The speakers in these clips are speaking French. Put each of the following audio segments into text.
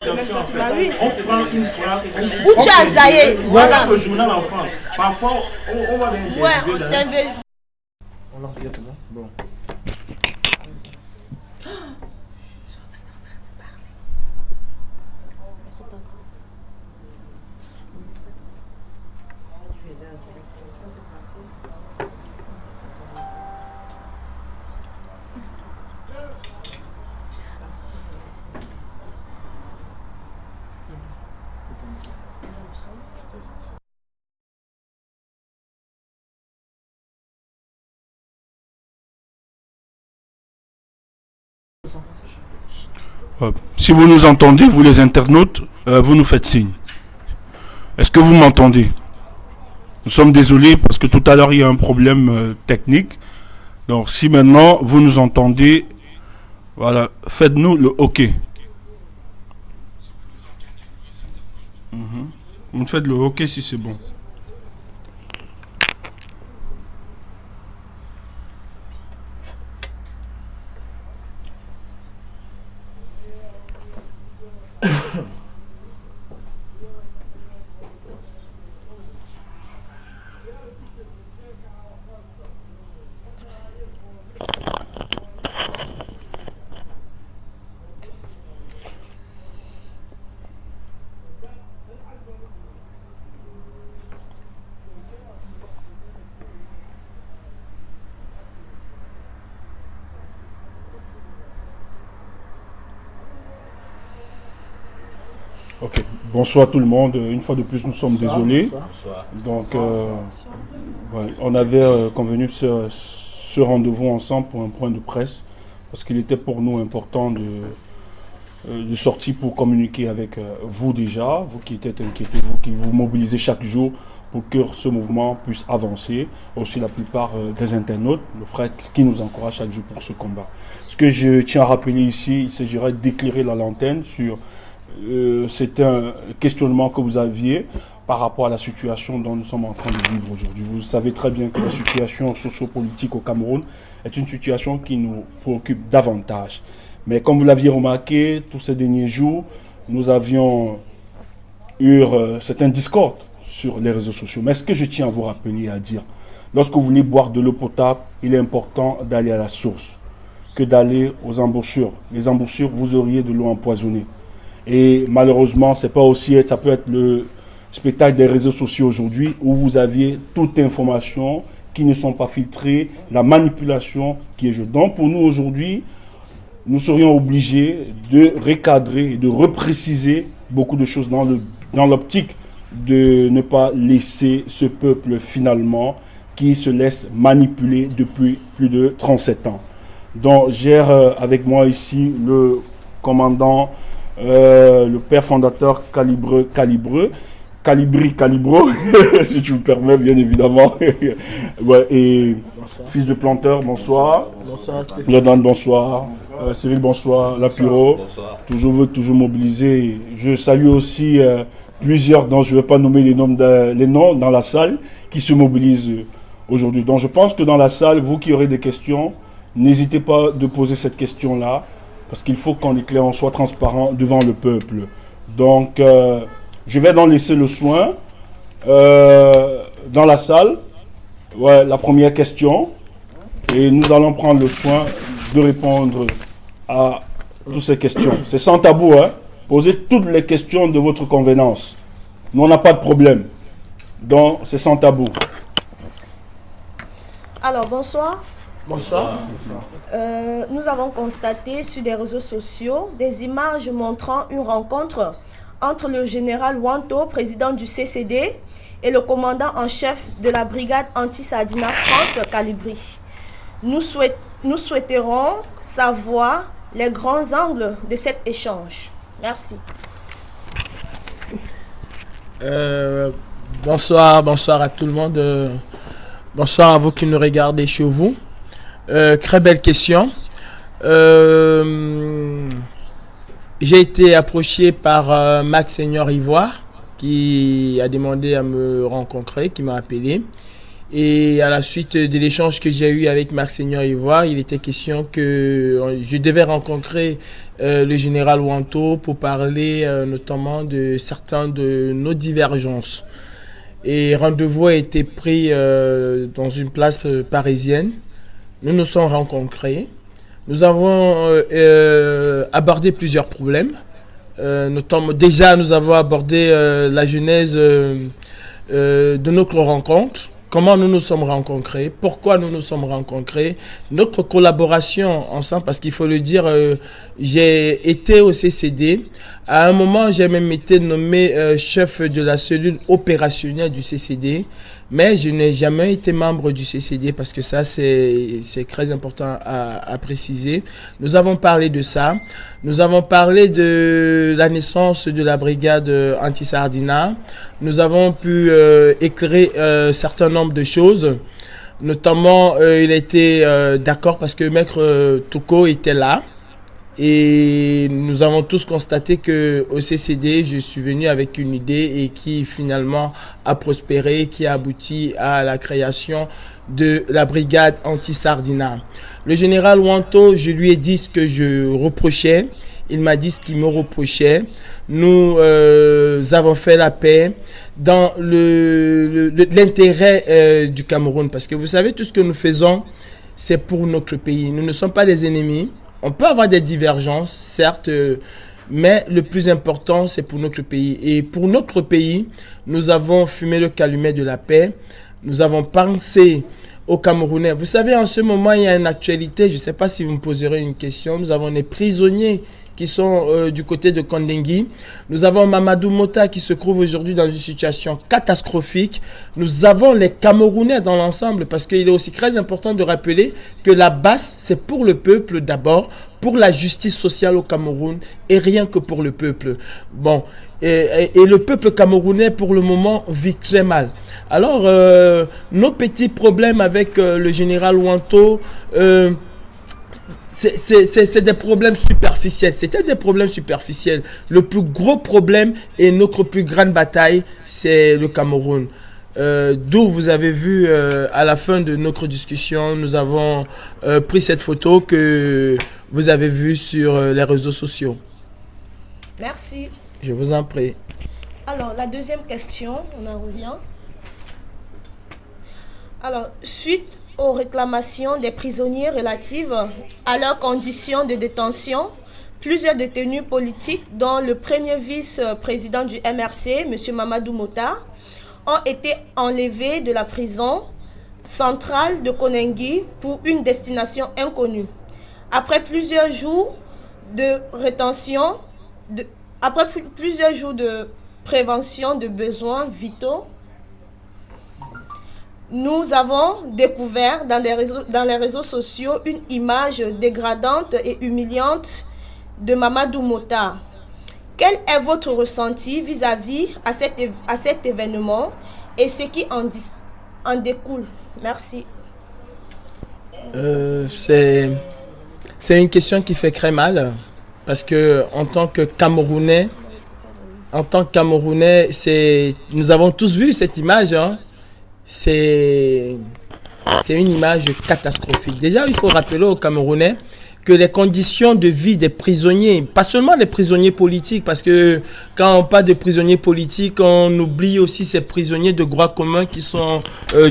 Bah oui. On prend une phrase, Ou tu as zaillé. on Voilà. regarde le journal en France. Parfois, on va les Ouais, on t'invite. On lance directement. Bon. Si vous nous entendez, vous les internautes, vous nous faites signe. Est-ce que vous m'entendez? Nous sommes désolés parce que tout à l'heure il y a un problème technique. Donc si maintenant vous nous entendez, voilà, faites-nous le OK. Vous me faites le OK si c'est bon. Ok, bonsoir tout le monde. Une fois de plus, nous sommes désolés. Donc, ouais, on avait convenu ce rendez-vous ensemble pour un point de presse parce qu'il était pour nous important de sortir pour communiquer avec vous déjà, vous qui êtes inquiétés, vous qui vous mobilisez chaque jour pour que ce mouvement puisse avancer. Aussi la plupart des internautes, le frère qui nous encourage chaque jour pour ce combat. Ce que je tiens à rappeler ici, il s'agira d'éclairer la lanterne sur c'est un questionnement que vous aviez par rapport à la situation dont nous sommes en train de vivre aujourd'hui. Vous savez très bien que la situation sociopolitique au Cameroun est une situation qui nous préoccupe davantage. Mais comme vous l'aviez remarqué, tous ces derniers jours, nous avions eu certains discords sur les réseaux sociaux. Mais ce que je tiens à vous rappeler et à dire, lorsque vous voulez boire de l'eau potable, il est important d'aller à la source que d'aller aux embouchures. Les embouchures, vous auriez de l'eau empoisonnée. Et malheureusement, c'est pas aussi, ça peut être le spectacle des réseaux sociaux aujourd'hui où vous aviez toute information qui ne sont pas filtrées, la manipulation qui est jouée. Donc pour nous aujourd'hui, nous serions obligés de recadrer et de repréciser beaucoup de choses dans l'optique de ne pas laisser ce peuple finalement qui se laisse manipuler depuis plus de 37 ans. Donc j'ai avec moi ici le commandant le père fondateur Calibro, si tu me permets, bien évidemment. Ouais, et bonsoir. Fils de planteur, bonsoir. Bonsoir Stéphane. Jordan, bonsoir. Cyril, bonsoir. Lapiro, toujours mobilisé. Je salue aussi plusieurs dont je ne vais pas nommer les noms dans la salle qui se mobilisent aujourd'hui. Donc je pense que dans la salle, vous qui aurez des questions, n'hésitez pas de poser cette question-là. Parce qu'il faut qu'en éclair, on soit transparent devant le peuple. Donc, je vais donc laisser le soin dans la salle. Ouais, la première question. Et nous allons prendre le soin de répondre à toutes ces questions. C'est sans tabou, hein. Posez toutes les questions de votre convenance. Nous, on n'a pas de problème. Donc, c'est sans tabou. Alors, bonsoir. Bonsoir. Nous avons constaté sur les réseaux sociaux des images montrant une rencontre entre le général Wanto, président du CCD, et le commandant en chef de la brigade anti-Sardina France, Calibri. Nous souhaiterons savoir les grands angles de cet échange. Merci. Bonsoir à tout le monde. Bonsoir à vous qui nous regardez chez vous. Très belle question. J'ai été approché par Max Seigneur Ivoire qui a demandé à me rencontrer, qui m'a appelé. Et à la suite de l'échange que j'ai eu avec Max Seigneur Ivoire, il était question que je devais rencontrer le général Wanto pour parler notamment de certains de nos divergences. Et rendez-vous a été pris dans une place parisienne. Nous nous sommes rencontrés. Nous avons abordé plusieurs problèmes. Notamment, déjà, nous avons abordé la genèse de notre rencontre. Comment nous nous sommes rencontrés, pourquoi nous nous sommes rencontrés, notre collaboration ensemble, parce qu'il faut le dire, j'ai été au CCD. À un moment, j'ai même été nommé chef de la cellule opérationnelle du CCD, mais je n'ai jamais été membre du CCD parce que ça, c'est très important à préciser. Nous avons parlé de ça. Nous avons parlé de la naissance de la brigade anti-Sardina. Nous avons pu éclairer un certain nombre de choses. Notamment, il a été d'accord parce que Maître Touko était là. Et nous avons tous constaté que au CCD, je suis venu avec une idée et qui finalement a prospéré, qui a abouti à la création de la brigade anti-Sardina. Le général Wanto, je lui ai dit ce que je reprochais. Il m'a dit ce qu'il me reprochait. Nous avons fait la paix dans l'intérêt du Cameroun. Parce que vous savez, tout ce que nous faisons, c'est pour notre pays. Nous ne sommes pas des ennemis. On peut avoir des divergences, certes, mais le plus important, c'est pour notre pays. Et pour notre pays, nous avons fumé le calumet de la paix. Nous avons pensé aux Camerounais. Vous savez, en ce moment, il y a une actualité. Je ne sais pas si vous me poserez une question. Nous avons des prisonniers qui sont du côté de Kondengui. Nous avons Mamadou Mota qui se trouve aujourd'hui dans une situation catastrophique. Nous avons les Camerounais dans l'ensemble parce qu'il est aussi très important de rappeler que la base, c'est pour le peuple d'abord, pour la justice sociale au Cameroun et rien que pour le peuple. Bon, et le peuple camerounais pour le moment vit très mal. Alors, nos petits problèmes avec le général Wanto, c'est des problèmes superficiels. C'était des problèmes superficiels. Le plus gros problème et notre plus grande bataille, c'est le Cameroun. D'où vous avez vu à la fin de notre discussion, nous avons pris cette photo que vous avez vue sur les réseaux sociaux. Merci. Je vous en prie. Alors, la deuxième question, on en revient. Alors, suite aux réclamations des prisonniers relatives à leurs conditions de détention, plusieurs détenus politiques, dont le premier vice-président du MRC, M. Mamadou Mota, ont été enlevés de la prison centrale de Kondengui pour une destination inconnue. Après plusieurs jours de rétention, plusieurs jours de prévention de besoins vitaux, nous avons découvert dans les réseaux sociaux une image dégradante et humiliante de Mamadou Mota. Quel est votre ressenti vis-à-vis à cet événement et ce qui en découle? Merci. C'est une question qui fait très mal parce que en tant que Camerounais, nous avons tous vu cette image. Hein. C'est une image catastrophique. Déjà, il faut rappeler aux Camerounais que les conditions de vie des prisonniers, pas seulement les prisonniers politiques, parce que quand on parle de prisonniers politiques, on oublie aussi ces prisonniers de droit commun qui sont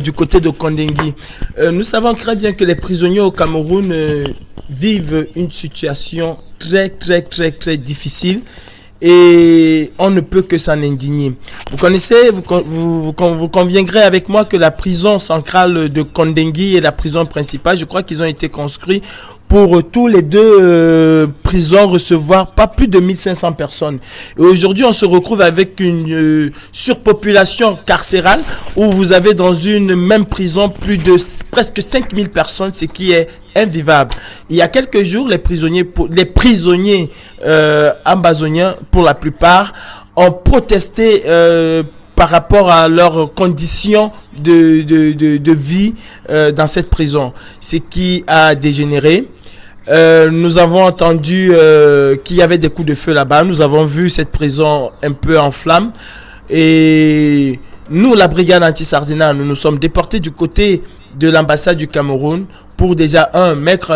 du côté de Kondengui. Nous savons très bien que les prisonniers au Cameroun vivent une situation très difficile. Et on ne peut que s'en indigner. Vous connaissez, vous conviendrez avec moi que la prison centrale de Kondengui est la prison principale. Je crois qu'ils ont été construits pour tous les deux prisons recevoir pas plus de 1500 personnes. Et aujourd'hui, on se retrouve avec une surpopulation carcérale où vous avez dans une même prison plus de presque 5000 personnes, ce qui est invivable. Il y a quelques jours, les prisonniers ambazoniens, pour la plupart, ont protesté par rapport à leurs conditions de vie dans cette prison, ce qui a dégénéré. Nous avons entendu qu'il y avait des coups de feu là-bas. Nous avons vu cette prison un peu en flammes. Et nous, la brigade anti-Sardina, nous nous sommes déportés du côté de l'ambassade du Cameroun pour déjà mettre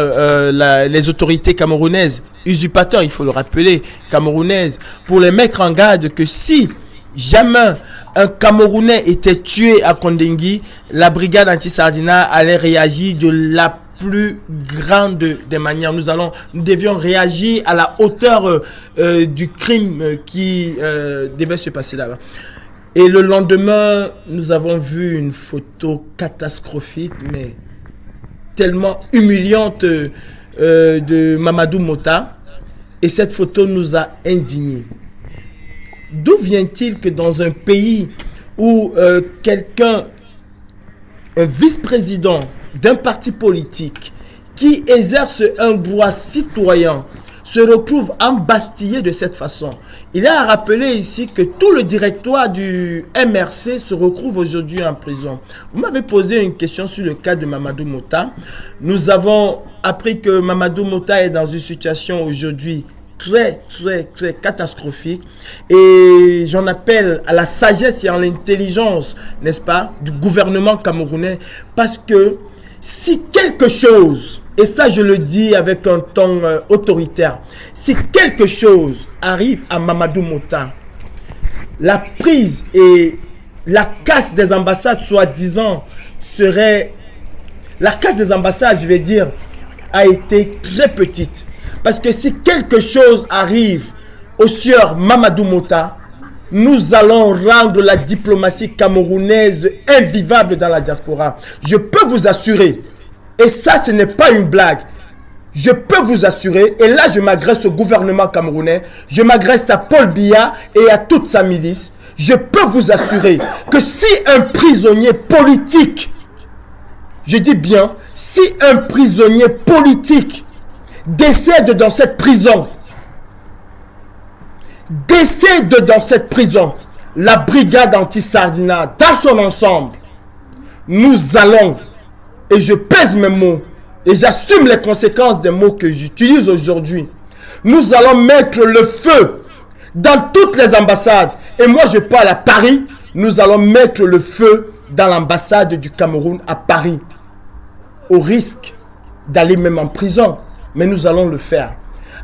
les autorités camerounaises, usurpateurs, il faut le rappeler, camerounaises, pour les mettre en garde que si jamais un Camerounais était tué à Kondengui, la brigade anti-Sardina allait réagir de la plus grande des manières. Nous devions réagir à la hauteur du crime qui devait se passer là-bas. Et le lendemain, nous avons vu une photo catastrophique, mais tellement humiliante de Mamadou Mota. Et cette photo nous a indignés. D'où vient-il que dans un pays où quelqu'un, un vice-président d'un parti politique qui exerce un droit citoyen se retrouve embastillé de cette façon? Il est à rappeler ici que tout le directoire du MRC se retrouve aujourd'hui en prison. Vous m'avez posé une question sur le cas de Mamadou Mota. Nous avons appris que Mamadou Mota est dans une situation aujourd'hui très catastrophique, et j'en appelle à la sagesse et à l'intelligence, n'est-ce pas, du gouvernement camerounais, parce que si quelque chose, et ça je le dis avec un ton autoritaire, si quelque chose arrive à Mamadou Mota, la prise et la casse des ambassades, soi-disant, serait... La casse des ambassades, je vais dire, a été très petite. Parce que si quelque chose arrive au sieur Mamadou Mota, nous allons rendre la diplomatie camerounaise invivable dans la diaspora. Je peux vous assurer, et ça ce n'est pas une blague, je peux vous assurer, et là je m'adresse au gouvernement camerounais, je m'adresse à Paul Biya et à toute sa milice, je peux vous assurer que si un prisonnier politique, je dis bien, si un prisonnier politique décède dans cette prison, la brigade anti-Sardina dans son ensemble, nous allons, et je pèse mes mots, et j'assume les conséquences des mots que j'utilise aujourd'hui, nous allons mettre le feu dans toutes les ambassades, et moi je parle à Paris, nous allons mettre le feu dans l'ambassade du Cameroun à Paris, au risque d'aller même en prison. Mais nous allons le faire.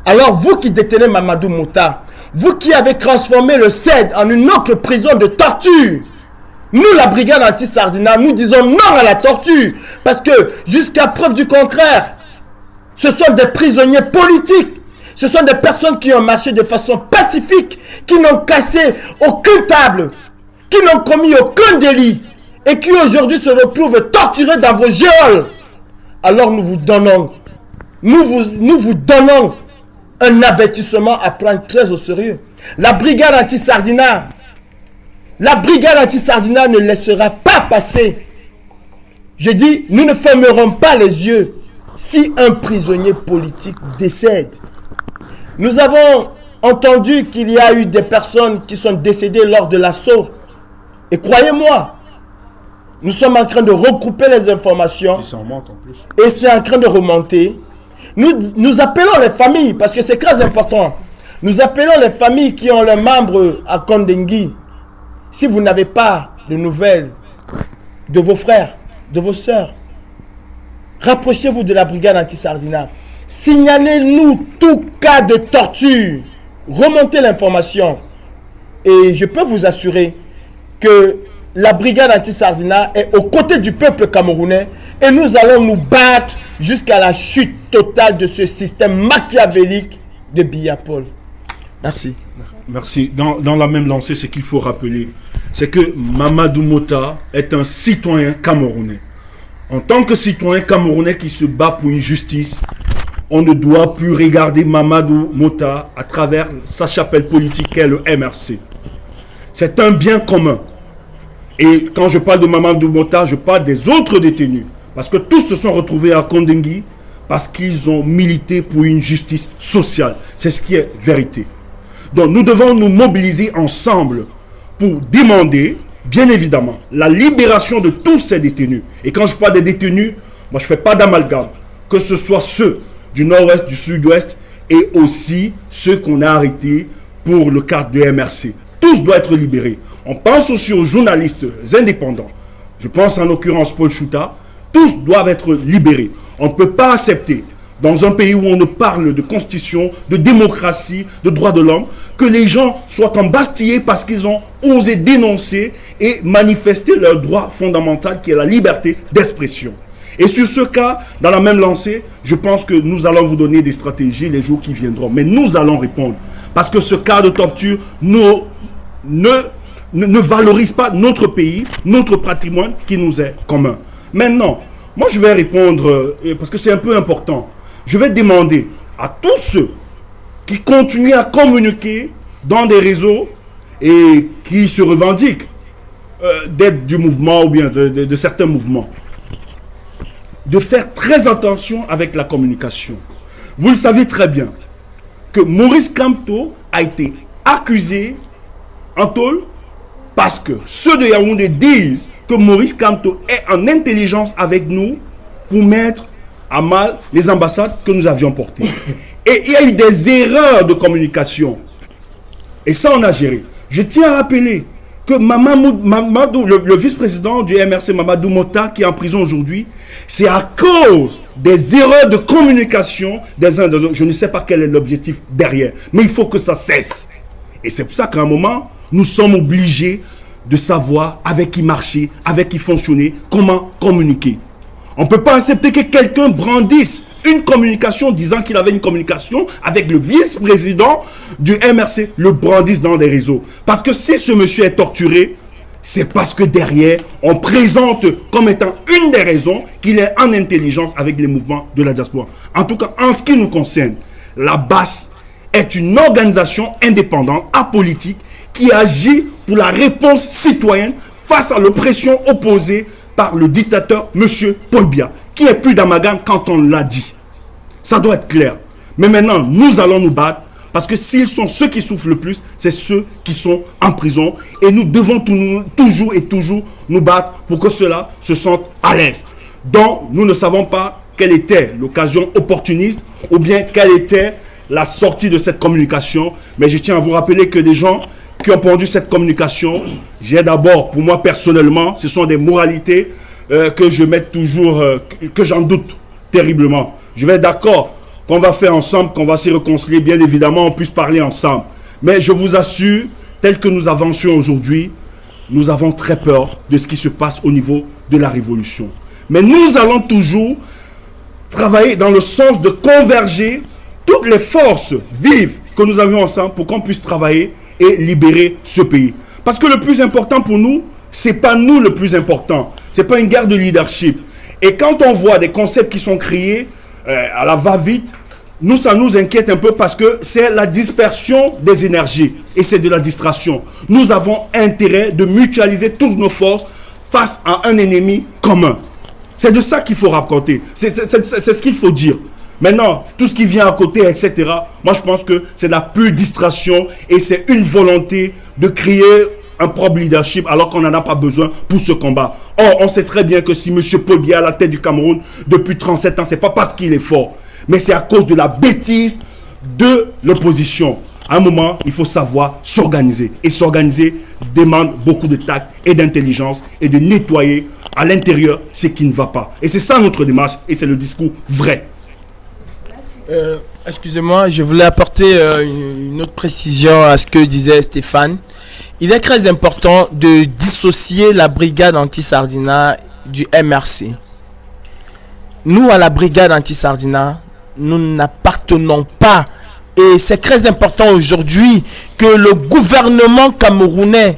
Alors vous qui détenez Mamadou Mota, vous qui avez transformé le CED en une autre prison de torture, nous la brigade anti-Sardina, nous disons non à la torture. Parce que jusqu'à preuve du contraire, ce sont des prisonniers politiques. Ce sont des personnes qui ont marché de façon pacifique, qui n'ont cassé aucune table, qui n'ont commis aucun délit et qui aujourd'hui se retrouvent torturés dans vos geôles. Alors nous vous donnons un avertissement à prendre très au sérieux. La brigade anti-Sardina ne laissera pas passer. Je dis, nous ne fermerons pas les yeux si un prisonnier politique décède. Nous avons entendu qu'il y a eu des personnes qui sont décédées lors de l'assaut. Et croyez-moi, nous sommes en train de regrouper les informations. Et c'est en train de remonter. Nous appelons les familles, parce que c'est très important. Nous appelons les familles qui ont leurs membres à Kondengui. Si vous n'avez pas de nouvelles de vos frères, de vos sœurs, rapprochez-vous de la brigade anti-Sardina. Signalez-nous tout cas de torture. Remontez l'information. Et je peux vous assurer que la brigade anti-Sardina est aux côtés du peuple camerounais et nous allons nous battre jusqu'à la chute totale de ce système machiavélique de Biya Paul. Merci. Merci. Dans la même lancée, ce qu'il faut rappeler, c'est que Mamadou Mota est un citoyen camerounais. En tant que citoyen camerounais qui se bat pour une justice, on ne doit plus regarder Mamadou Mota à travers sa chapelle politique qu'est le MRC. C'est un bien commun. Et quand je parle de Mamadou Mota, je parle des autres détenus. Parce que tous se sont retrouvés à Kondengui parce qu'ils ont milité pour une justice sociale. C'est ce qui est vérité. Donc nous devons nous mobiliser ensemble pour demander, bien évidemment, la libération de tous ces détenus. Et quand je parle des détenus, moi je ne fais pas d'amalgame. Que ce soit ceux du nord-ouest, du sud-ouest et aussi ceux qu'on a arrêtés pour le cadre de MRC. Tous doivent être libérés. On pense aussi aux journalistes indépendants. Je pense en l'occurrence Paul Chouta. Tous doivent être libérés. On ne peut pas accepter, dans un pays où on ne parle de constitution, de démocratie, de droits de l'homme, que les gens soient embastillés parce qu'ils ont osé dénoncer et manifester leur droit fondamental qui est la liberté d'expression. Et sur ce cas, dans la même lancée, je pense que nous allons vous donner des stratégies les jours qui viendront. Mais nous allons répondre. Parce que ce cas de torture ne valorise pas notre pays, notre patrimoine qui nous est commun. Maintenant, moi je vais répondre, parce que c'est un peu important. Je vais demander à tous ceux qui continuent à communiquer dans des réseaux et qui se revendiquent d'être du mouvement ou bien de certains mouvements, de faire très attention avec la communication. Vous le savez très bien que Maurice Kamto a été accusé en tôle parce que ceux de Yaoundé disent que Maurice Kamto est en intelligence avec nous pour mettre à mal les ambassades que nous avions portées. Et il y a eu des erreurs de communication. Et ça, on a géré. Je tiens à rappeler que Mamadou, le vice-président du MRC, Mamadou Mota, qui est en prison aujourd'hui, c'est à cause des erreurs de communication des uns des autres. Je ne sais pas quel est l'objectif derrière, mais il faut que ça cesse. Et c'est pour ça qu'à un moment, nous sommes obligés de savoir avec qui marcher, avec qui fonctionner, comment communiquer. On ne peut pas accepter que quelqu'un brandisse une communication disant qu'il avait une communication avec le vice-président du MRC, le brandisse dans des réseaux. Parce que si ce monsieur est torturé, c'est parce que derrière, on présente comme étant une des raisons qu'il est en intelligence avec les mouvements de la diaspora. En tout cas, en ce qui nous concerne, la BAS est une organisation indépendante, apolitique, qui agit pour la réponse citoyenne face à l'oppression opposée par le dictateur M. Paul Biya, qui est plus d'amalgame quand on l'a dit. Ça doit être clair. Mais maintenant, nous allons nous battre, parce que s'ils sont ceux qui souffrent le plus, c'est ceux qui sont en prison. Et nous devons toujours nous battre pour que ceux-là se sentent à l'aise. Donc, nous ne savons pas quelle était l'occasion opportuniste ou bien quelle était la sortie de cette communication. Mais je tiens à vous rappeler que des gens qui ont pondu cette communication, j'ai d'abord, pour moi personnellement, ce sont des moralités que je mets toujours, que j'en doute terriblement. Je vais être d'accord qu'on va faire ensemble, qu'on va s'y réconcilier, bien évidemment, on puisse parler ensemble. Mais je vous assure, tel que nous avancions aujourd'hui, nous avons très peur de ce qui se passe au niveau de la révolution. Mais nous allons toujours travailler dans le sens de converger toutes les forces vives que nous avions ensemble pour qu'on puisse travailler et libérer ce pays. Parce que le plus important pour nous, c'est pas nous le plus important. C'est pas une guerre de leadership. Et quand on voit des concepts qui sont créés à la va-vite, nous, ça nous inquiète un peu parce que c'est la dispersion des énergies et c'est de la distraction. Nous avons intérêt de mutualiser toutes nos forces face à un ennemi commun. C'est de ça qu'il faut raconter. C'est ce qu'il faut dire. Maintenant, tout ce qui vient à côté, etc., moi je pense que c'est la pure distraction et c'est une volonté de créer un propre leadership alors qu'on n'en a pas besoin pour ce combat. Or, on sait très bien que si M. Paul Biya est à la tête du Cameroun depuis 37 ans, c'est pas parce qu'il est fort, mais c'est à cause de la bêtise de l'opposition. À un moment, il faut savoir s'organiser. Et s'organiser demande beaucoup de tact et d'intelligence et de nettoyer à l'intérieur ce qui ne va pas. Et c'est ça notre démarche et c'est le discours vrai. Excusez-moi, je voulais apporter une autre précision à ce que disait Stéphane. Il est très important de dissocier la brigade anti-Sardina du MRC. Nous, à la brigade anti-Sardina, nous n'appartenons pas. Et c'est très important aujourd'hui que le gouvernement camerounais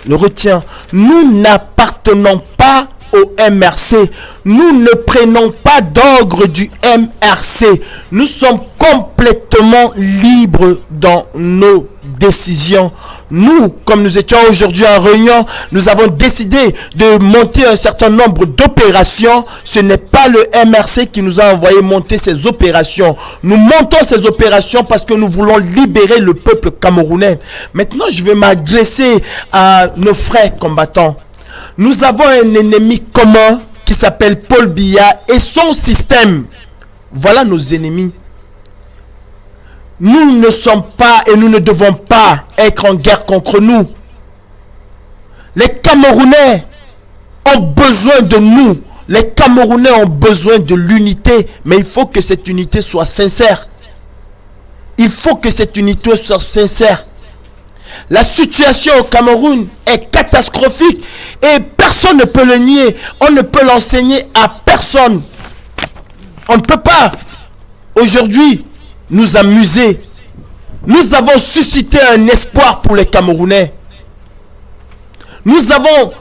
le retient. Nous n'appartenons pas au MRC. Nous ne prenons pas d'ordre du MRC. Nous sommes complètement libres dans nos décisions. Nous, comme nous étions aujourd'hui en réunion, nous avons décidé de monter un certain nombre d'opérations. Ce n'est pas le MRC qui nous a envoyé monter ces opérations. Nous montons ces opérations parce que nous voulons libérer le peuple camerounais. Maintenant, je vais m'adresser à nos frères combattants. Nous avons un ennemi commun qui s'appelle Paul Biya et son système. Voilà nos ennemis. Nous ne sommes pas et nous ne devons pas être en guerre contre nous. Les Camerounais ont besoin de nous. Les Camerounais ont besoin de l'unité, mais il faut que cette unité soit sincère. Il faut que cette unité soit sincère. La situation au Cameroun est catastrophique et personne ne peut le nier. On ne peut l'enseigner à personne. On ne peut pas aujourd'hui nous amuser. Nous avons suscité un espoir pour les Camerounais. Nous avons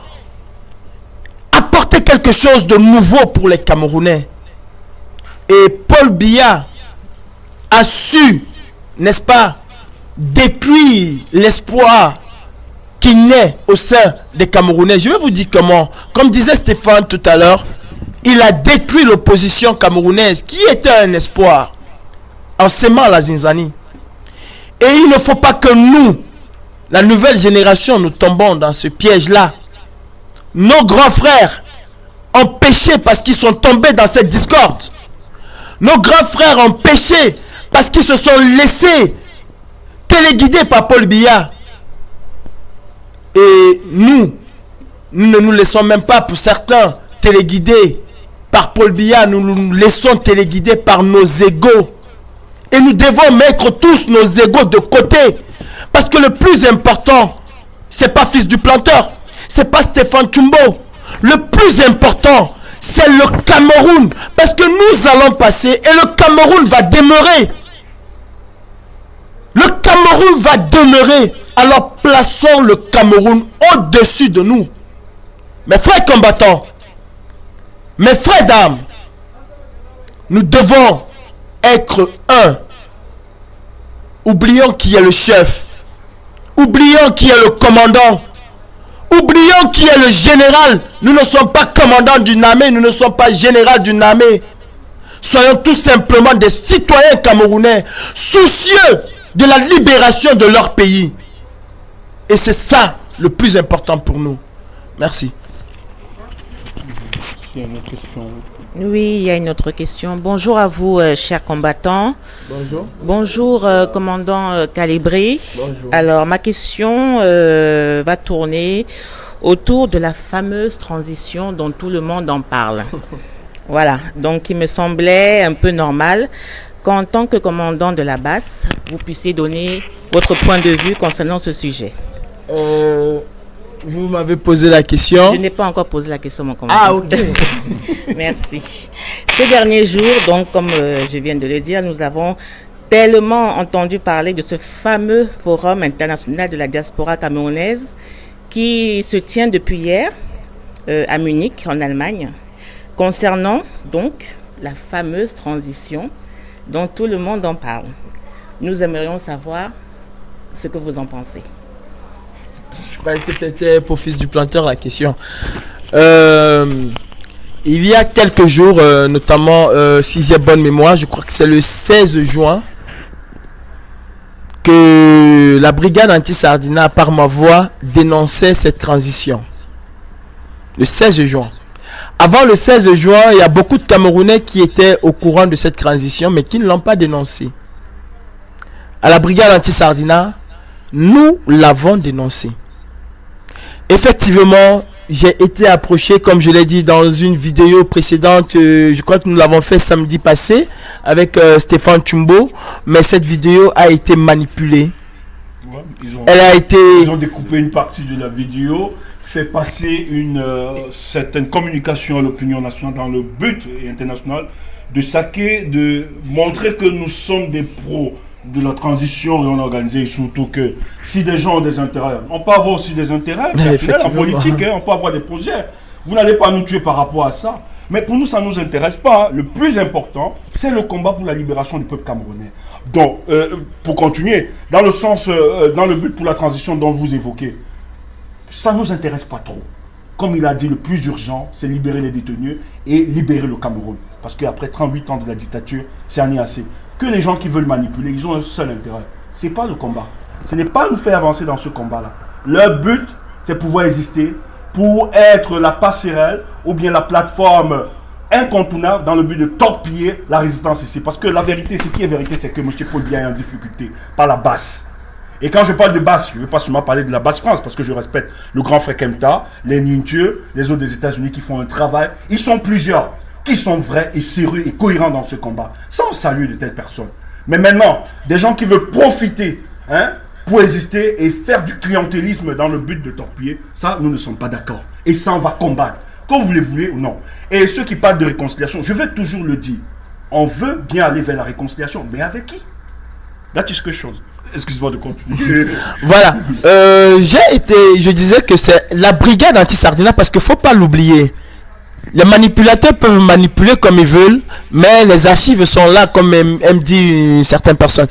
apporté quelque chose de nouveau pour les Camerounais. Et Paul Biya a su, n'est-ce pas, détruire l'espoir qui naît au sein des Camerounais. Je vais vous dire comment. Comme disait Stéphane tout à l'heure, il a détruit l'opposition camerounaise qui était un espoir en s'aimant la Zinzani. Et il ne faut pas que nous, la nouvelle génération, nous tombons dans ce piège-là. Nos grands frères ont péché parce qu'ils sont tombés dans cette discorde. Nos grands frères ont péché parce qu'ils se sont laissés téléguidés par Paul Biya. Et nous ne nous laissons même pas, pour certains, téléguider par Paul Biya. Nous nous laissons téléguider par nos égos. Et nous devons mettre tous nos égos de côté. Parce que le plus important, c'est pas Fils du Planteur, c'est pas Stéphane Tchumbo. Le plus important, c'est le Cameroun. Parce que nous allons passer et le Cameroun va demeurer. Le Cameroun va demeurer. Alors plaçons le Cameroun au-dessus de nous. Mes frères combattants, mes frères d'âme, nous devons être un. Oublions qui est le chef. Oublions qui est le commandant. Oublions qui est le général. Nous ne sommes pas commandants d'une armée, nous ne sommes pas général d'une armée. Soyons tout simplement des citoyens camerounais, soucieux de la libération de leur pays. Et c'est ça le plus important pour nous. Merci. Il y a une autre question. Oui, il y a une autre question. Bonjour à vous, chers combattants. Bonjour. Bonjour, commandant Calibré. Bonjour. Alors, ma question va tourner autour de la fameuse transition dont tout le monde en parle. Voilà, donc il me semblait un peu normal qu'en tant que commandant de la BAS, vous puissiez donner votre point de vue concernant ce sujet. Vous m'avez posé la question. Je n'ai pas encore posé la question, mon commandant. Ah, ok. Merci. Ces derniers jours, donc, comme je viens de le dire, nous avons tellement entendu parler de ce fameux forum international de la diaspora camerounaise qui se tient depuis hier à Munich, en Allemagne, concernant donc la fameuse transition dont tout le monde en parle. Nous aimerions savoir ce que vous en pensez. Je croyais que c'était pour Fils du Planteur la question. Il y a quelques jours, notamment, si j'ai bonne mémoire, je crois que c'est le 16 juin, que la brigade anti-Sardina, par ma voix, dénonçait cette transition. Le 16 juin. Avant le 16 juin, il y a beaucoup de Camerounais qui étaient au courant de cette transition, mais qui ne l'ont pas dénoncée. À la brigade anti-Sardina, nous l'avons dénoncé. Effectivement, j'ai été approché, comme je l'ai dit dans une vidéo précédente, je crois que nous l'avons fait samedi passé avec Stéphane Tchumbo, mais cette vidéo a été manipulée. Ouais, ils ont découpé une partie de la vidéo, fait passer une certaine communication à l'opinion nationale dans le but international de montrer que nous sommes des pros de la transition et on a organisé, surtout que si des gens ont des intérêts, on peut avoir aussi des intérêts en politique, on peut avoir des projets. Vous n'allez pas nous tuer par rapport à ça. Mais pour nous, ça ne nous intéresse pas. Le plus important, c'est le combat pour la libération du peuple camerounais. Donc, pour continuer, dans le sens, dans le but pour la transition dont vous évoquez, ça ne nous intéresse pas trop. Comme il a dit, le plus urgent, c'est libérer les détenus et libérer le Cameroun. Parce qu'après 38 ans de la dictature, c'est un assez. Que les gens qui veulent manipuler, ils ont un seul intérêt. Ce n'est pas le combat. Ce n'est pas nous faire avancer dans ce combat-là. Leur but, c'est pouvoir exister pour être la passerelle ou bien la plateforme incontournable dans le but de torpiller la résistance ici. Parce que la vérité, ce qui est vérité, c'est que M. Paul Biya est en difficulté par la basse. Et quand je parle de basse, je ne veux pas seulement parler de la basse France, parce que je respecte le grand frère Kemta, les Nintieux, les autres des États-Unis qui font un travail. Ils sont plusieurs qui sont vrais et sérieux et cohérents dans ce combat. Sans saluer de telles personnes. Mais maintenant, des gens qui veulent profiter pour exister et faire du clientélisme dans le but de torpiller, ça, nous ne sommes pas d'accord. Et ça, on va combattre. Que vous le voulez ou non. Et ceux qui parlent de réconciliation, je vais toujours le dire. On veut bien aller vers la réconciliation, mais avec qui? That is quelque chose. Excuse-moi de continuer. Voilà. Je disais que c'est la brigade anti-Sardina parce qu'il ne faut pas l'oublier. Les manipulateurs peuvent manipuler comme ils veulent, mais les archives sont là, comme aime dit certaines personnes.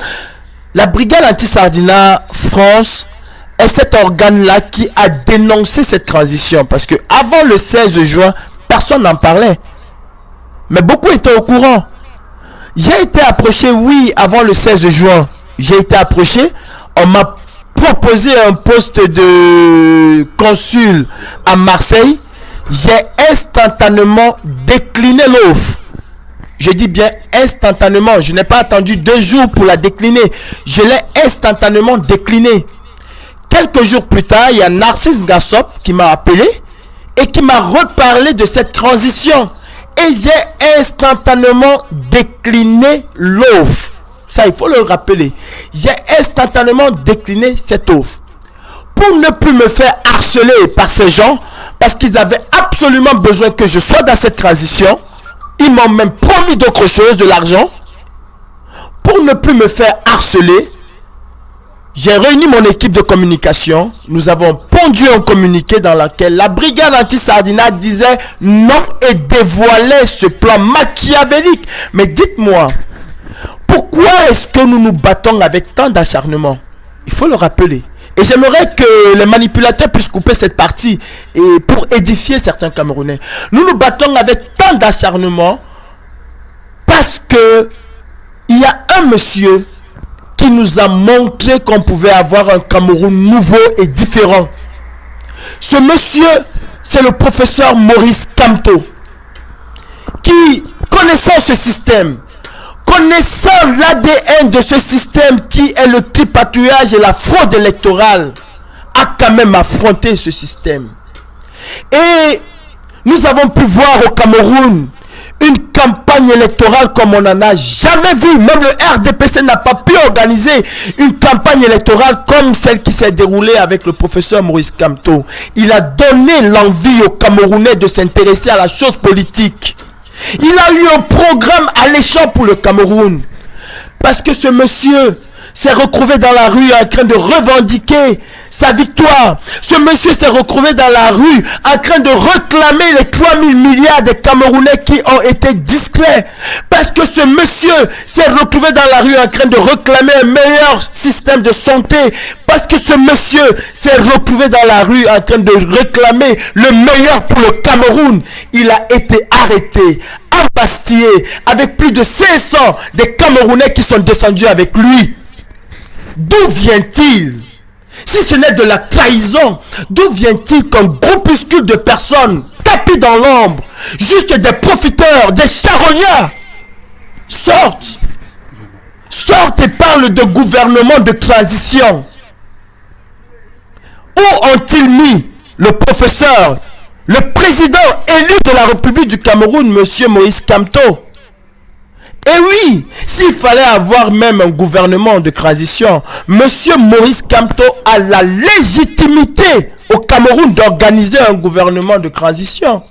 La brigade anti-Sardina France est cet organe-là qui a dénoncé cette transition. Parce que avant le 16 juin, personne n'en parlait. Mais beaucoup étaient au courant. J'ai été approché, oui, avant le 16 juin. J'ai été approché. On m'a proposé un poste de consul à Marseille. J'ai instantanément décliné l'offre. Je dis bien instantanément. Je n'ai pas attendu 2 jours pour la décliner. Je l'ai instantanément déclinée. Quelques jours plus tard, il y a Narcisse Gassop qui m'a appelé et qui m'a reparlé de cette transition. Et j'ai instantanément décliné l'offre. Ça, il faut le rappeler. J'ai instantanément décliné cette offre. Pour ne plus me faire harceler par ces gens, parce qu'ils avaient absolument besoin que je sois dans cette transition. Ils m'ont même promis d'autres choses, de l'argent. Pour ne plus me faire harceler, j'ai réuni mon équipe de communication. Nous avons pondu un communiqué dans lequel la brigade anti-Sardina disait non et dévoilait ce plan machiavélique. Mais dites-moi, pourquoi est-ce que nous nous battons avec tant d'acharnement? Il faut le rappeler. Et j'aimerais que les manipulateurs puissent couper cette partie et pour édifier certains Camerounais. Nous nous battons avec tant d'acharnement parce que il y a un monsieur qui nous a montré qu'on pouvait avoir un Cameroun nouveau et différent. Ce monsieur, c'est le professeur Maurice Kamto, qui, connaissant ce système, connaissant l'ADN de ce système qui est le tripatouillage et la fraude électorale, a quand même affronté ce système. Et nous avons pu voir au Cameroun une campagne électorale comme on n'en a jamais vu. Même le RDPC n'a pas pu organiser une campagne électorale comme celle qui s'est déroulée avec le professeur Maurice Kamto. Il a donné l'envie aux Camerounais de s'intéresser à la chose politique. Il a eu un programme alléchant pour le Cameroun. Parce que ce monsieur s'est retrouvé dans la rue en train de revendiquer sa victoire. Ce monsieur s'est retrouvé dans la rue en train de réclamer les 3000 milliards des Camerounais qui ont été discrets. Parce que ce monsieur s'est retrouvé dans la rue en train de réclamer un meilleur système de santé. Parce que ce monsieur s'est retrouvé dans la rue en train de réclamer le meilleur pour le Cameroun. Il a été arrêté, embastillé, avec plus de 500 des Camerounais qui sont descendus avec lui. D'où vient-il? Si ce n'est de la trahison, d'où vient-il qu'un groupuscule de personnes tapis dans l'ombre, juste des profiteurs, des charognards, sortent et parlent de gouvernement de transition? Où ont-ils mis le professeur, le président élu de la République du Cameroun, M. Moïse Kamto? Et oui, s'il fallait avoir même un gouvernement de transition, M. Maurice Kamto a la légitimité au Cameroun d'organiser un gouvernement de transition.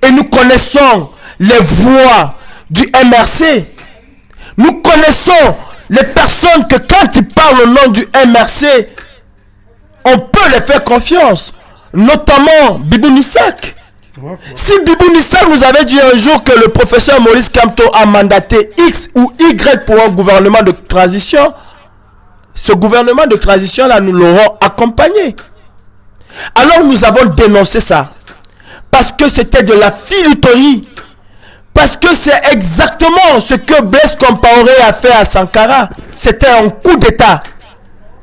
Et nous connaissons les voix du MRC. Nous connaissons les personnes que quand ils parlent au nom du MRC, on peut les faire confiance. Notamment Bibou Nissak. Si Bibou Nissak nous avait dit un jour que le professeur Maurice Kamto a mandaté X ou Y pour un gouvernement de transition, ce gouvernement de transition-là, nous l'aurons accompagné. Alors nous avons dénoncé ça. Parce que c'était de la filouterie. Parce que c'est exactement ce que Blaise Compaoré a fait à Sankara. C'était un coup d'État.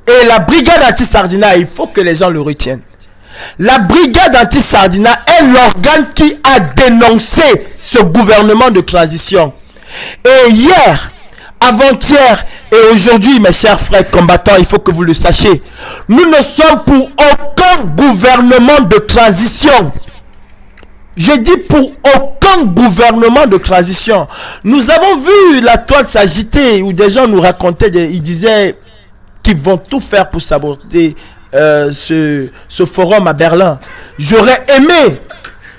Et la brigade anti-Sardina, il faut que les gens le retiennent. La brigade anti-Sardina est l'organe qui a dénoncé ce gouvernement de transition. Et hier, avant-hier Et aujourd'hui, mes chers frères combattants, il faut que vous le sachiez, nous ne sommes pour aucun gouvernement de transition. J'ai dit pour aucun gouvernement de transition. Nous avons vu la toile s'agiter où des gens nous racontaient, ils disaient qu'ils vont tout faire pour saboter ce forum à Berlin. J'aurais aimé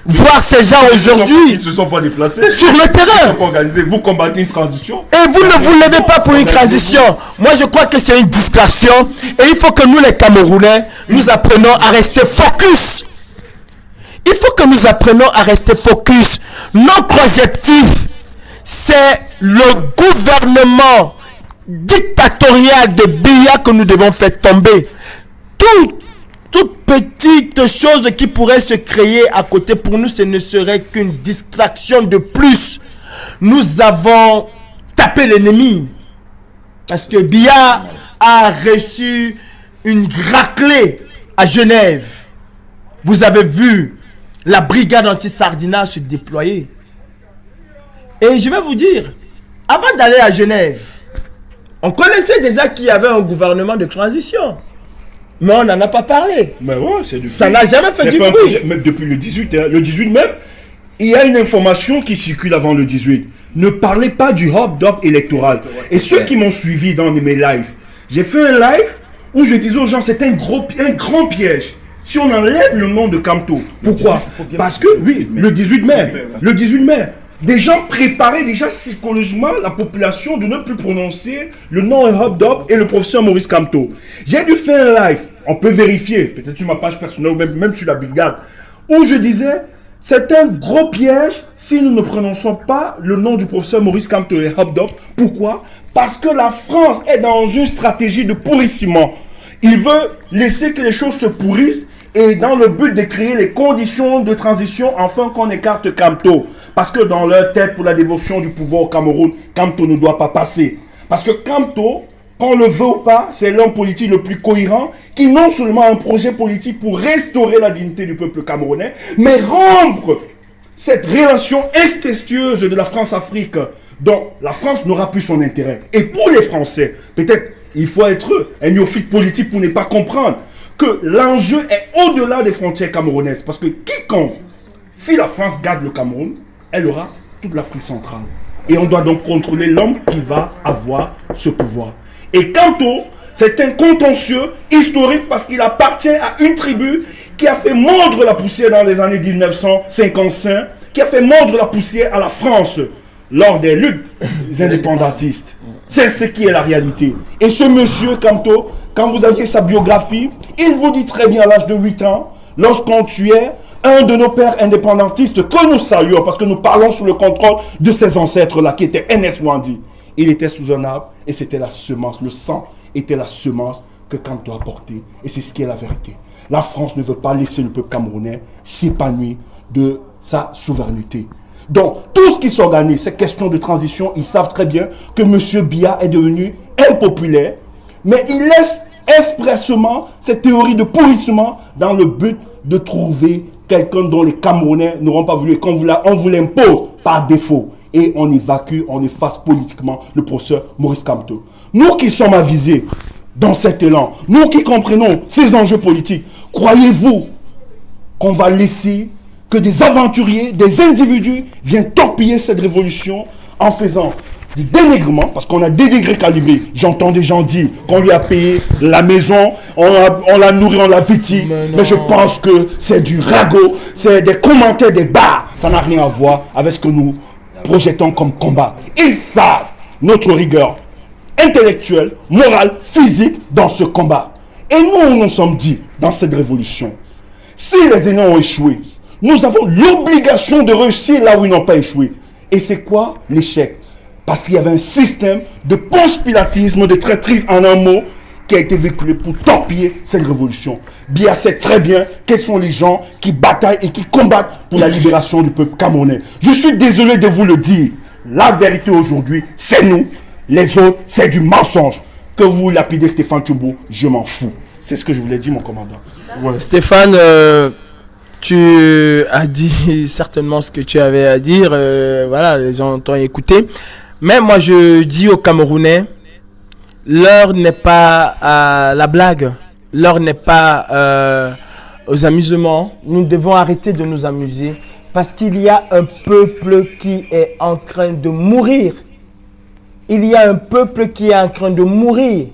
voir ces gens aujourd'hui. Ils ne se sont pas déplacés. Sur le terrain. Ils sont pas organisés. Vous combattez une transition. Et vous ne vous levez pas pour une transition. Moi, je crois que c'est une distraction. Et il faut que nous, les Camerounais, nous apprenons à rester focus. Il faut que nous apprenions à rester focus. Notre objectif, c'est le gouvernement dictatorial de Biya que nous devons faire tomber. Toute petite chose qui pourrait se créer à côté, pour nous, ce ne serait qu'une distraction de plus. Nous avons tapé l'ennemi. Parce que Biya a reçu une raclée à Genève. Vous avez vu la brigade anti-Sardina se déployer. Et je vais vous dire, avant d'aller à Genève, on connaissait déjà qu'il y avait un gouvernement de transition. Mais on n'en a pas parlé. Mais ouais, c'est depuis. Ça n'a jamais fait du bruit. Même depuis le 18, hein. Le 18 même, il y a une information qui circule avant le 18. Ne parlez pas du hop-dop électoral. Et ceux qui m'ont suivi dans mes lives, j'ai fait un live où je disais aux gens, c'est un grand piège. Si on enlève le nom de Kamto, pourquoi? Parce que, oui, le 18 mai, des gens préparaient déjà psychologiquement la population de ne plus prononcer le nom Hop-Dop et le professeur Maurice Kamto. J'ai dû faire un live, on peut vérifier, peut-être sur ma page personnelle ou même sur la brigade, où je disais, c'est un gros piège si nous ne prononçons pas le nom du professeur Maurice Kamto et Hop-Dop. Pourquoi? Parce que la France est dans une stratégie de pourrissement. Il veut laisser que les choses se pourrissent et dans le but de créer les conditions de transition afin qu'on écarte Kamto. Parce que dans leur tête, pour la dévotion du pouvoir au Cameroun, Kamto ne doit pas passer. Parce que Kamto, qu'on le veut ou pas, c'est l'homme politique le plus cohérent qui non seulement a un projet politique pour restaurer la dignité du peuple camerounais, mais rompre cette relation incestueuse de la France-Afrique dont la France n'aura plus son intérêt. Et pour les Français, peut-être il faut être un néophyte politique pour ne pas comprendre que l'enjeu est au-delà des frontières camerounaises. Parce que quiconque, si la France garde le Cameroun, elle aura toute l'Afrique centrale. Et on doit donc contrôler l'homme qui va avoir ce pouvoir. Et Kamto, c'est un contentieux historique parce qu'il appartient à une tribu qui a fait mordre la poussière dans les années 1955, qui a fait mordre la poussière à la France lors des luttes indépendantistes. C'est ce qui est la réalité. Et ce monsieur Kamto, quand vous avez sa biographie, il vous dit très bien à l'âge de 8 ans, lorsqu'on tuait un de nos pères indépendantistes, que nous saluons, parce que nous parlons sous le contrôle de ses ancêtres-là, qui étaient N.S. Wandi. Il était sous un arbre, et c'était la semence, le sang était la semence que Kamto a portée. Et c'est ce qui est la vérité. La France ne veut pas laisser le peuple camerounais s'épanouir de sa souveraineté. Donc, tout ce qui s'organise, ces questions de transition, ils savent très bien que M. Biya est devenu impopulaire, mais il laisse expressement cette théorie de pourrissement dans le but de trouver quelqu'un dont les Camerounais n'auront pas voulu, qu'on vous l'impose par défaut. Et on évacue, on efface politiquement le professeur Maurice Kamto. Nous qui sommes avisés dans cet élan, nous qui comprenons ces enjeux politiques, croyez-vous qu'on va laisser que des aventuriers, des individus viennent torpiller cette révolution en faisant du dénigrement, parce qu'on a dénigré Calibé. J'entends des gens dire qu'on lui a payé la maison, on l'a nourri, on l'a vêti, mais je pense que c'est du ragot, c'est des commentaires, des bars. Ça n'a rien à voir avec ce que nous projetons comme combat. Ils savent notre rigueur intellectuelle, morale, physique dans ce combat. Et nous nous sommes dit, dans cette révolution, si les aînés ont échoué, nous avons l'obligation de réussir là où ils n'ont pas échoué. Et c'est quoi l'échec? Parce qu'il y avait un système de conspiratisme, de traîtrise en un mot, qui a été véhiculé pour torpiller cette révolution. Biya sait très bien quels sont les gens qui bataillent et qui combattent pour la libération du peuple camerounais. Je suis désolé de vous le dire. La vérité aujourd'hui, c'est nous. Les autres, c'est du mensonge. Que vous lapidez Stéphane Tchoumbou, je m'en fous. C'est ce que je voulais dire, mon commandant. Ouais. Stéphane, tu as dit certainement ce que tu avais à dire. Voilà, les gens t'ont écouté. Mais moi, je dis aux Camerounais, l'heure n'est pas à la blague, l'heure n'est pas aux amusements. Nous devons arrêter de nous amuser parce qu'il y a un peuple qui est en train de mourir. Il y a un peuple qui est en train de mourir.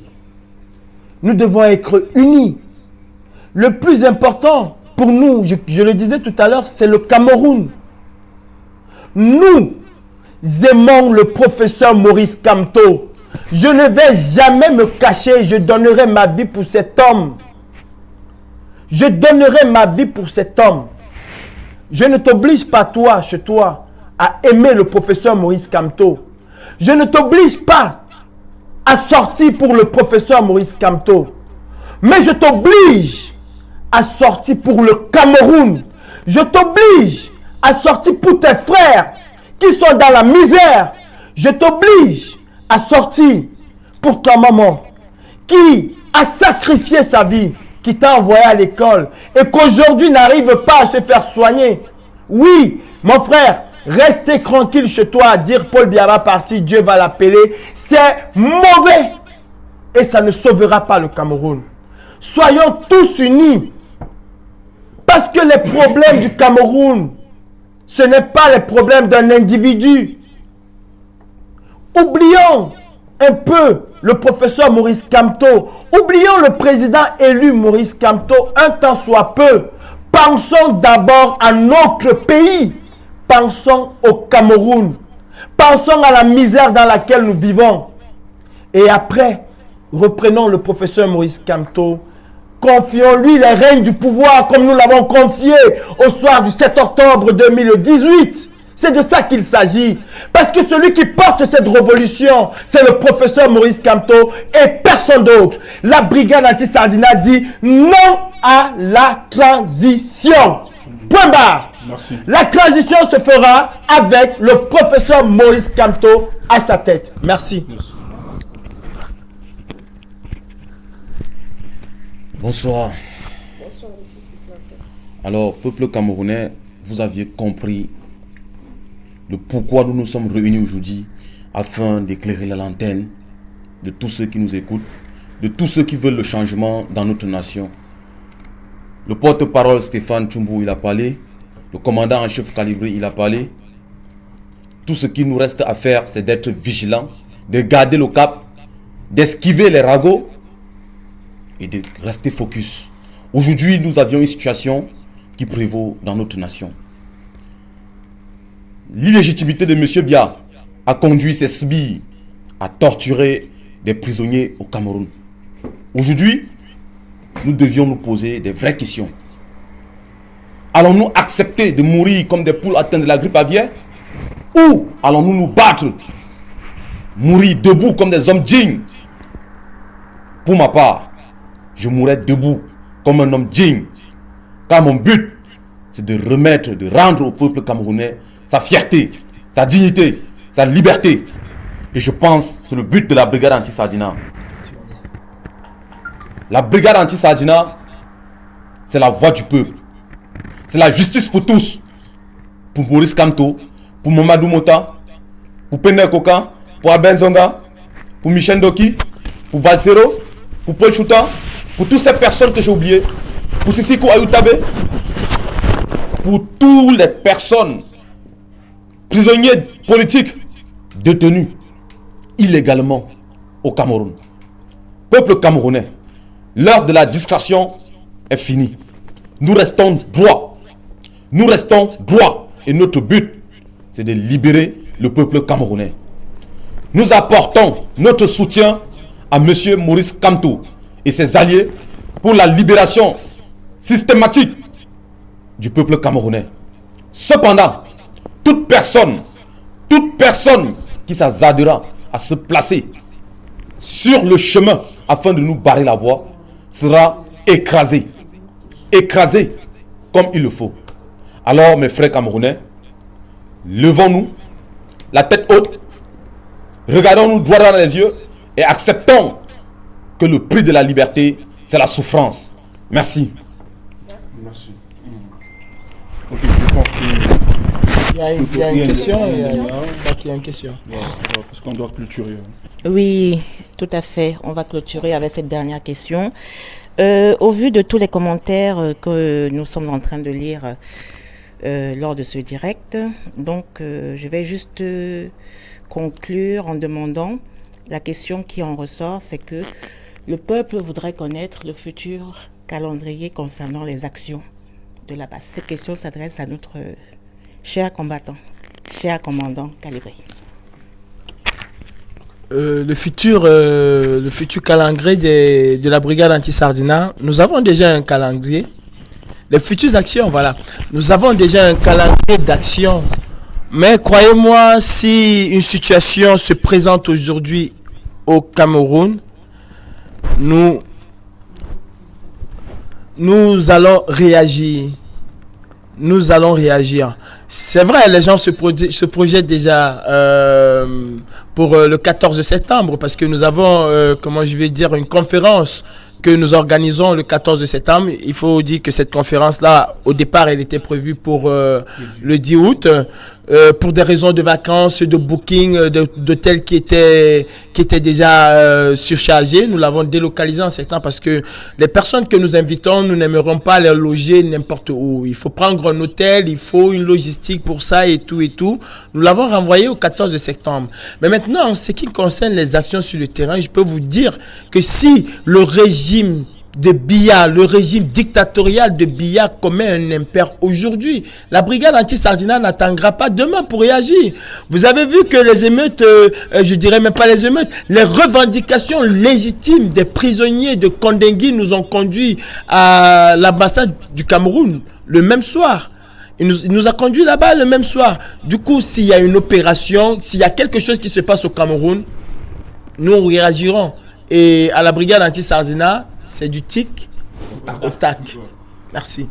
Nous devons être unis. Le plus important pour nous, je le disais tout à l'heure, c'est le Cameroun. Nous aimons le professeur Maurice Kamto. Je ne vais jamais me cacher, je donnerai ma vie pour cet homme. Je donnerai ma vie pour cet homme. Je ne t'oblige pas, toi, chez toi, à aimer le professeur Maurice Kamto. Je ne t'oblige pas à sortir pour le professeur Maurice Kamto. Mais je t'oblige à sortir pour le Cameroun. Je t'oblige à sortir pour tes frères qui sont dans la misère. Je t'oblige à sortir pour ta maman qui a sacrifié sa vie, qui t'a envoyé à l'école et qu'aujourd'hui n'arrive pas à se faire soigner. Oui, mon frère, restez tranquille chez toi à dire Paul Biya va partir, Dieu va l'appeler. C'est mauvais et ça ne sauvera pas le Cameroun. Soyons tous unis parce que les problèmes du Cameroun, ce n'est pas les problèmes d'un individu. Oublions un peu le professeur Maurice Kamto. Oublions le président élu Maurice Kamto un temps soit peu. Pensons d'abord à notre pays. Pensons au Cameroun. Pensons à la misère dans laquelle nous vivons. Et après, reprenons le professeur Maurice Kamto. Confions-lui les règnes du pouvoir comme nous l'avons confié au soir du 7 octobre 2018. C'est de ça qu'il s'agit. Parce que celui qui porte cette révolution, c'est le professeur Maurice Kamto et personne d'autre. La brigade anti-Sardina dit non à la transition. Point barre. Merci. La transition se fera avec le professeur Maurice Kamto à sa tête. Merci. Merci. Bonsoir. Alors, peuple camerounais, vous aviez compris le pourquoi nous nous sommes réunis aujourd'hui afin d'éclairer la lanterne de tous ceux qui nous écoutent, de tous ceux qui veulent le changement dans notre nation. Le porte-parole Stéphane Tchoumbou, il a parlé. Le commandant en chef Calibré, il a parlé. Tout ce qui nous reste à faire, c'est d'être vigilants, de garder le cap, d'esquiver les ragots et de rester focus. Aujourd'hui, nous avions une situation qui prévaut dans notre nation. L'illégitimité de M. Biya a conduit ses sbires à torturer des prisonniers au Cameroun. Aujourd'hui, nous devions nous poser des vraies questions. Allons-nous accepter de mourir comme des poules atteintes de la grippe aviaire? Ou allons-nous nous battre, mourir debout comme des hommes dignes? Pour ma part, je mourrai debout comme un homme digne. Car mon but, c'est de remettre, de rendre au peuple camerounais sa fierté, sa dignité, sa liberté. Et je pense que c'est le but de la brigade anti-Sardina. La brigade anti-Sardina, c'est la voix du peuple. C'est la justice pour tous. Pour Maurice Kamto, pour Mamadou Mota, pour Pene Koka, pour Aben Zonga, pour Michel Doki, pour Valsero, pour Paul Chouta, pour toutes ces personnes que j'ai oubliées, pour Sissiko Ayutabe, pour toutes les personnes, prisonniers politiques, détenus illégalement au Cameroun. Peuple camerounais, l'heure de la discrétion est finie. Nous restons droits. Nous restons droits. Et notre but, c'est de libérer le peuple camerounais. Nous apportons notre soutien à M. Maurice Kamto et ses alliés pour la libération systématique du peuple camerounais. Cependant, toute personne qui s'hasardera à se placer sur le chemin afin de nous barrer la voie sera écrasée. Écrasée comme il le faut. Alors, mes frères camerounais, levons-nous, la tête haute, regardons-nous droit dans les yeux et acceptons que le prix de la liberté, c'est la souffrance. Merci. Merci. Ok, je pense que... Il y a une question. Il y a une question. parce qu'on doit clôturer. Oui, Tout à fait. On va clôturer avec cette dernière question. Au vu de tous les commentaires que nous sommes en train de lire lors de ce direct, donc je vais juste conclure en demandant, la question qui en ressort, c'est que le peuple voudrait connaître le futur calendrier concernant les actions de la base. Cette question s'adresse à notre cher combattant, cher commandant Calibré. Le futur calendrier de la brigade anti-Sardina, nous avons déjà un calendrier. Les futures actions, voilà. Nous avons déjà un calendrier d'action. Mais croyez-moi, si une situation se présente aujourd'hui au Cameroun, nous allons réagir. Nous allons réagir. C'est vrai, les gens se projettent déjà pour le 14 septembre parce que nous avons, comment je vais dire, une conférence que nous organisons le 14 septembre. Il faut dire que cette conférence-là, au départ, elle était prévue pour le 10 août. Pour des raisons de vacances, de booking, d'hôtels qui étaient déjà surchargés. Nous l'avons délocalisé en septembre parce que les personnes que nous invitons, nous n'aimerons pas les loger n'importe où. Il faut prendre un hôtel, il faut une logistique pour ça et tout et tout. Nous l'avons renvoyé au 14 septembre. Mais maintenant, en ce qui concerne les actions sur le terrain, je peux vous dire que si le régime de Biya, le régime dictatorial de Biya commet un impair aujourd'hui, la brigade anti-Sardina n'attendra pas demain pour réagir. Vous avez vu que les émeutes, je dirais même pas les émeutes, les revendications légitimes des prisonniers de Kondengui nous ont conduit à l'ambassade du Cameroun le même soir. Il nous a conduit là-bas le même soir. Du coup, s'il y a une opération, s'il y a quelque chose qui se passe au Cameroun, nous réagirons. Et à la brigade anti-Sardina, c'est du tic au tac. Merci.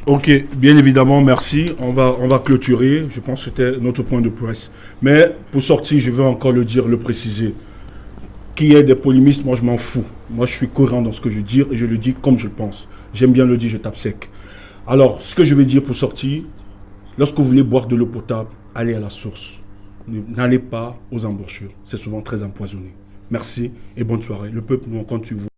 Ok, bien évidemment, merci. On va clôturer. Je pense que c'était notre point de presse. Mais pour sortir, je veux encore le dire, le préciser. Qu'il y ait des polémistes, moi je m'en fous. Moi je suis cohérent dans ce que je dis et je le dis comme je le pense. J'aime bien le dire, je tape sec. Alors, ce que je vais dire pour sortir, lorsque vous voulez boire de l'eau potable, allez à la source. N'allez pas aux embouchures. C'est souvent très empoisonné. Merci et bonne soirée. Le peuple, nous, on compte sur vous.